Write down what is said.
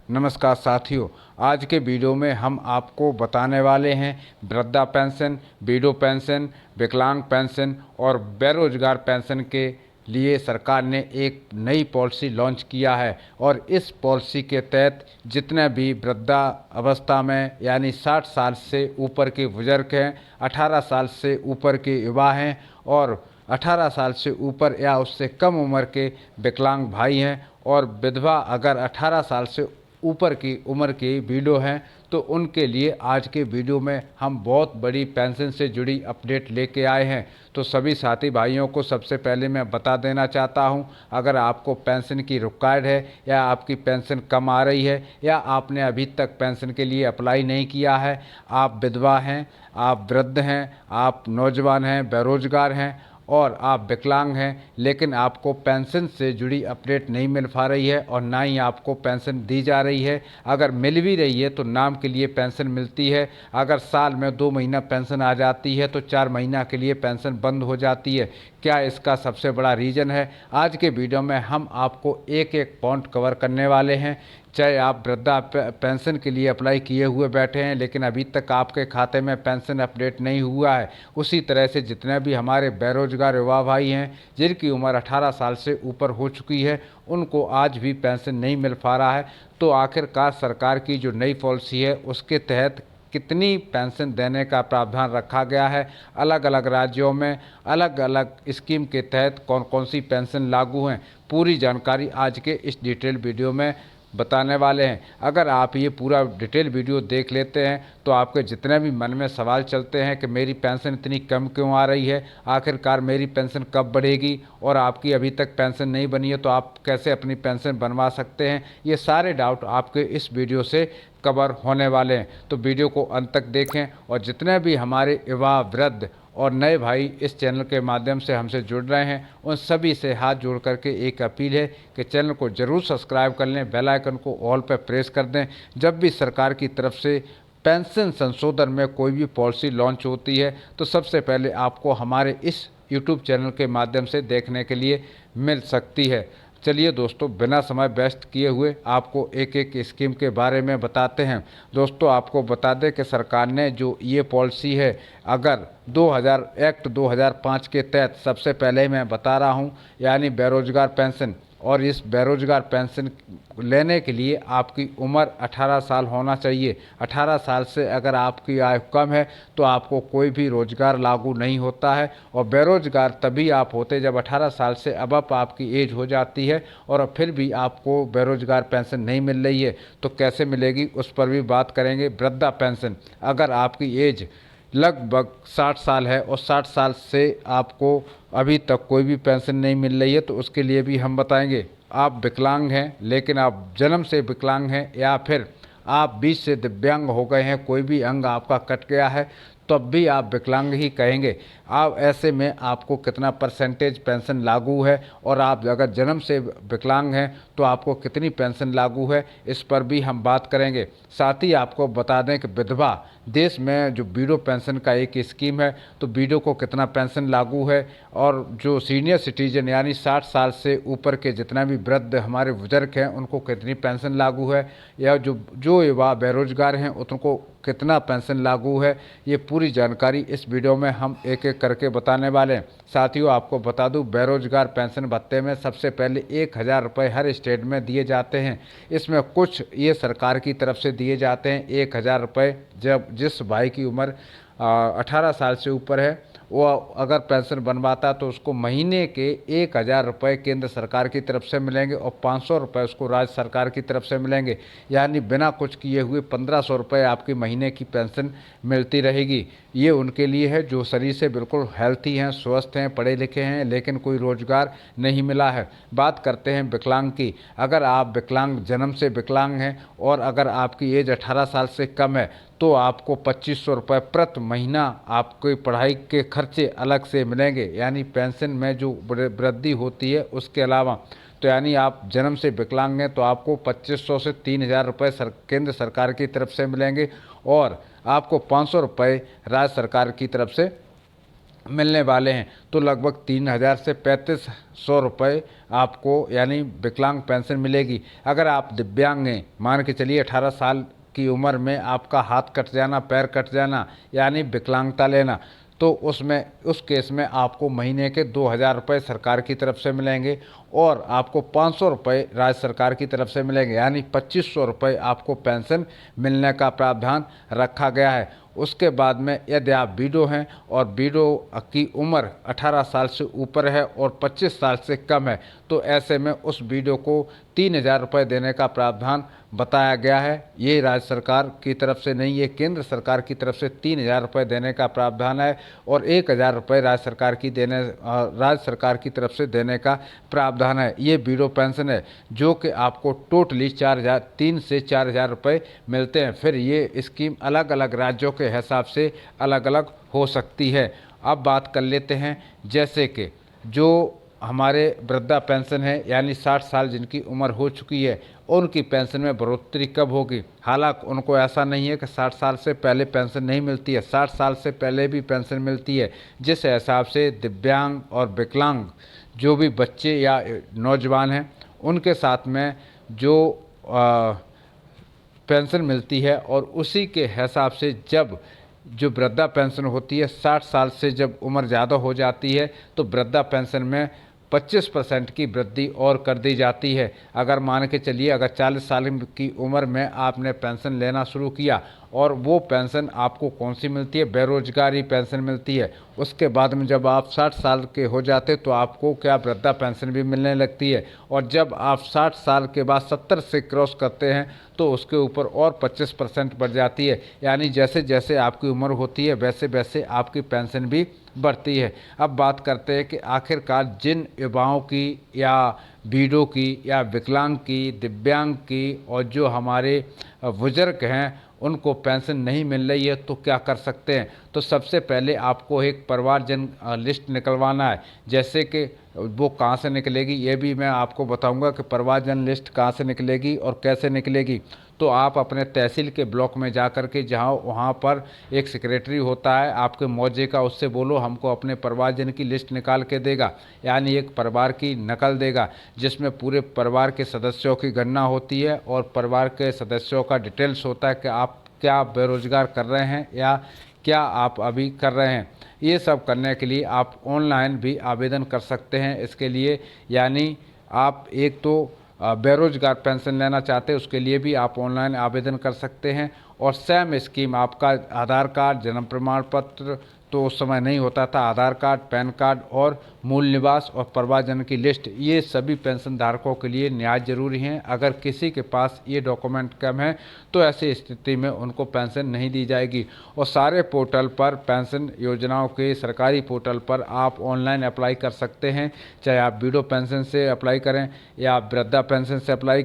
नमस्कार साथियों, आज के वीडियो में हम आपको बताने वाले हैं वृद्धा पेंशन, विडो पेंशन, विकलांग पेंशन और बेरोजगार पेंशन के लिए सरकार ने एक नई पॉलिसी लॉन्च किया है। और इस पॉलिसी के तहत जितने भी वृद्धा अवस्था में यानी 60 साल से ऊपर के बुजुर्ग हैं, 18 साल से ऊपर के युवा हैं और 18 साल से ऊपर या उससे कम उम्र के विकलांग भाई हैं और विधवा अगर 18 साल से ऊपर की उम्र की विडो हैं तो उनके लिए आज के वीडियो में हम बहुत बड़ी पेंशन से जुड़ी अपडेट लेके आए हैं। तो सभी साथी भाइयों को सबसे पहले मैं बता देना चाहता हूं, अगर आपको पेंशन की रिक्वायर्ड है या आपकी पेंशन कम आ रही है या आपने अभी तक पेंशन के लिए अप्लाई नहीं किया है, आप विधवा हैं, आप वृद्ध हैं, आप नौजवान हैं, बेरोजगार हैं और आप विकलांग हैं, लेकिन आपको पेंशन से जुड़ी अपडेट नहीं मिल पा रही है और ना ही आपको पेंशन दी जा रही है। अगर मिल भी रही है तो नाम के लिए पेंशन मिलती है। अगर साल में 2 महीना पेंशन आ जाती है तो 4 महीना के लिए पेंशन बंद हो जाती है। क्या इसका सबसे बड़ा रीज़न है? आज के वीडियो में हम आपको एक एक पॉइंट कवर करने वाले हैं। चाहे आप वृद्धा पेंशन के लिए अप्लाई किए हुए बैठे हैं लेकिन अभी तक आपके खाते में पेंशन अपडेट नहीं हुआ है, उसी तरह से जितने भी हमारे बेरोजगार युवा भाई हैं जिनकी उम्र 18 साल से ऊपर हो चुकी है, उनको आज भी पेंशन नहीं मिल पा रहा है। तो आखिरकार सरकार की जो नई पॉलिसी है उसके तहत कितनी पेंशन देने का प्रावधान रखा गया है, अलग अलग राज्यों में अलग अलग स्कीम के तहत कौन कौन सी पेंशन लागू हैं, पूरी जानकारी आज के इस डिटेल वीडियो में बताने वाले हैं। अगर आप ये पूरा डिटेल वीडियो देख लेते हैं तो आपके जितने भी मन में सवाल चलते हैं कि मेरी पेंशन इतनी कम क्यों आ रही है, आखिरकार मेरी पेंशन कब बढ़ेगी और आपकी अभी तक पेंशन नहीं बनी है तो आप कैसे अपनी पेंशन बनवा सकते हैं, ये सारे डाउट आपके इस वीडियो से कवर होने वाले हैं। तो वीडियो को अंत तक देखें और जितने भी हमारे युवा, वृद्ध और नए भाई इस चैनल के माध्यम से हमसे जुड़ रहे हैं उन सभी से हाथ जोड़ करके एक अपील है कि चैनल को ज़रूर सब्सक्राइब कर लें, बेल आइकन को ऑल पर प्रेस कर दें। जब भी सरकार की तरफ से पेंशन संशोधन में कोई भी पॉलिसी लॉन्च होती है तो सबसे पहले आपको हमारे इस यूट्यूब चैनल के माध्यम से देखने के लिए मिल सकती है। चलिए दोस्तों, बिना समय वेस्ट किए हुए आपको एक एक स्कीम के बारे में बताते हैं। दोस्तों, आपको बता दें कि सरकार ने जो ये पॉलिसी है, अगर 2000 एक्ट 2005 के तहत सबसे पहले मैं बता रहा हूँ, यानी बेरोजगार पेंशन, और इस बेरोजगार पेंशन लेने के लिए आपकी उम्र 18 साल होना चाहिए। 18 साल से अगर आपकी आयु कम है तो आपको कोई भी रोजगार लागू नहीं होता है और बेरोजगार तभी आप होते जब 18 साल से अब आपकी एज हो जाती है और फिर भी आपको बेरोजगार पेंशन नहीं मिल रही है तो कैसे मिलेगी उस पर भी बात करेंगे। वृद्धा पेंशन, अगर आपकी एज लगभग 60 साल है और 60 साल से आपको अभी तक कोई भी पेंशन नहीं मिल रही है तो उसके लिए भी हम बताएंगे। आप विकलांग हैं लेकिन आप जन्म से विकलांग हैं या फिर आप बीच से दिव्यांग हो गए हैं, कोई भी अंग आपका कट गया है तब भी आप विकलांग ही कहेंगे। आप ऐसे में आपको कितना परसेंटेज पेंशन लागू है और आप अगर जन्म से विकलांग हैं तो आपको कितनी पेंशन लागू है, इस पर भी हम बात करेंगे। साथ ही आपको बता दें कि विधवा देश में जो विडो पेंशन का एक स्कीम है तो विडो को कितना पेंशन लागू है और जो सीनियर सिटीजन यानी 60 साल से ऊपर के जितना भी वृद्ध हमारे बुजुर्ग हैं उनको कितनी पेंशन लागू है, या जो युवा बेरोजगार हैं उनको कितना पेंशन लागू है, ये पूरी जानकारी इस वीडियो में हम एक एक करके बताने वाले हैं। साथियों, आपको बता दूं, बेरोजगार पेंशन भत्ते में सबसे पहले 1000 रुपये हर स्टेट में दिए जाते हैं। इसमें कुछ ये सरकार की तरफ से दिए जाते हैं 1000 रुपये। जब जिस भाई की उम्र 18 साल से ऊपर है वो अगर पेंशन बनवाता तो उसको महीने के 1000 रुपये केंद्र सरकार की तरफ से मिलेंगे और 500 रुपये उसको राज्य सरकार की तरफ से मिलेंगे, यानी बिना कुछ किए हुए 1500 रुपये आपकी महीने की पेंशन मिलती रहेगी। ये उनके लिए है जो शरीर से बिल्कुल हेल्थी हैं, स्वस्थ हैं, पढ़े लिखे हैं लेकिन कोई रोजगार नहीं मिला है। बात करते हैं विकलांग की। अगर आप विकलांग, जन्म से विकलांग हैं और अगर आपकी एज 18 साल से कम है तो आपको 2500 रुपये प्रति महीना आपकी पढ़ाई के खर्चे अलग से मिलेंगे, यानी पेंशन में जो वृद्धि होती है उसके अलावा। तो यानी आप जन्म से विकलांग हैं तो आपको 2500 से 3000 रुपये केंद्र सरकार की तरफ से मिलेंगे और आपको 500 रुपये राज्य सरकार की तरफ से मिलने वाले हैं। तो लगभग 3,000 से 3,500 रुपये आपको यानी विकलांग पेंशन मिलेगी। अगर आप दिव्यांग हैं, मान के चलिए 18 साल की उम्र में आपका हाथ कट जाना, पैर कट जाना यानी विकलांगता लेना, तो उसमें उस केस में आपको महीने के 2,000 रुपये सरकार की तरफ से मिलेंगे और आपको 500 रुपये राज्य सरकार की तरफ से मिलेंगे, यानी 2,500 रुपये आपको पेंशन मिलने का प्रावधान रखा गया है। उसके बाद में यदि आप विडो हैं और विडो की उम्र 18 साल से ऊपर है और 25 साल से कम है, तो ऐसे में उस विडो को 3,000 रुपये देने का प्रावधान बताया गया है। ये राज्य सरकार की तरफ से नहीं, ये केंद्र सरकार की तरफ से 3,000 रुपये देने का प्रावधान है और 1,000 रुपये राज्य सरकार की तरफ से देने का प्रावधान है। ये विडो पेंशन है जो कि आपको टोटली 3 से 4,000 रुपये मिलते हैं। फिर ये स्कीम अलग अलग राज्यों के हिसाब से अलग अलग हो सकती है। अब बात कर लेते हैं जैसे कि जो हमारे वृद्धा पेंशन है यानी 60 साल जिनकी उम्र हो चुकी है, उनकी पेंशन में बढ़ोतरी कब होगी। हालांकि उनको ऐसा नहीं है कि 60 साल से पहले पेंशन नहीं मिलती है, 60 साल से पहले भी पेंशन मिलती है। जिस हिसाब से दिव्यांग और विकलांग जो भी बच्चे या नौजवान हैं उनके साथ में जो पेंशन मिलती है, और उसी के हिसाब से जब जो वृद्धा पेंशन होती है 60 साल से जब उम्र ज़्यादा हो जाती है तो वृद्धा पेंशन में 25% की वृद्धि और कर दी जाती है। अगर मान के चलिए अगर 40 साल की उम्र में आपने पेंशन लेना शुरू किया और वो पेंशन आपको कौन सी मिलती है, बेरोजगारी पेंशन मिलती है। उसके बाद में जब आप 60 साल के हो जाते तो आपको क्या वृद्धा पेंशन भी मिलने लगती है, और जब आप 60 साल के बाद 70 से क्रॉस करते हैं तो उसके ऊपर और 25% बढ़ जाती है। यानी जैसे जैसे आपकी उम्र होती है वैसे वैसे आपकी पेंशन भी बढ़ती है। अब बात करते हैं कि आखिरकार जिन युवाओं की या बूढ़ों की या विकलांग की, दिव्यांग की और जो हमारे बुजुर्ग हैं उनको पेंशन नहीं मिल रही है तो क्या कर सकते हैं। तो सबसे पहले आपको एक परिवारजन लिस्ट निकलवाना है। जैसे कि वो कहाँ से निकलेगी ये भी मैं आपको बताऊंगा कि परिवारजन लिस्ट कहाँ से निकलेगी और कैसे निकलेगी। तो आप अपने तहसील के ब्लॉक में जा कर के जहाँ वहाँ पर एक सेक्रेटरी होता है आपके मौजे का, उससे बोलो हमको अपने परिवारजन की लिस्ट निकाल के देगा, यानी एक परिवार की नकल देगा जिसमें पूरे परिवार के सदस्यों की गणना होती है और परिवार के सदस्यों का डिटेल्स होता है कि आप क्या बेरोजगार कर रहे हैं या क्या आप अभी कर रहे हैं। ये सब करने के लिए आप ऑनलाइन भी आवेदन कर सकते हैं इसके लिए, यानी आप एक तो बेरोजगार पेंशन लेना चाहते हैं उसके लिए भी आप ऑनलाइन आवेदन कर सकते हैं। और सेम स्कीम आपका आधार कार्ड, जन्म प्रमाण पत्र तो उस समय नहीं होता था, आधार कार्ड, पैन कार्ड और मूल निवास और परिवारजन की लिस्ट, ये सभी पेंशन धारकों के लिए न्याय जरूरी हैं। अगर किसी के पास ये डॉक्यूमेंट कम है तो ऐसी स्थिति में उनको पेंशन नहीं दी जाएगी। और सारे पोर्टल पर पेंशन योजनाओं के सरकारी पोर्टल पर आप ऑनलाइन अप्लाई कर सकते हैं, चाहे आप विडो पेंशन से अप्लाई करें या वृद्धा पेंशन से अप्लाई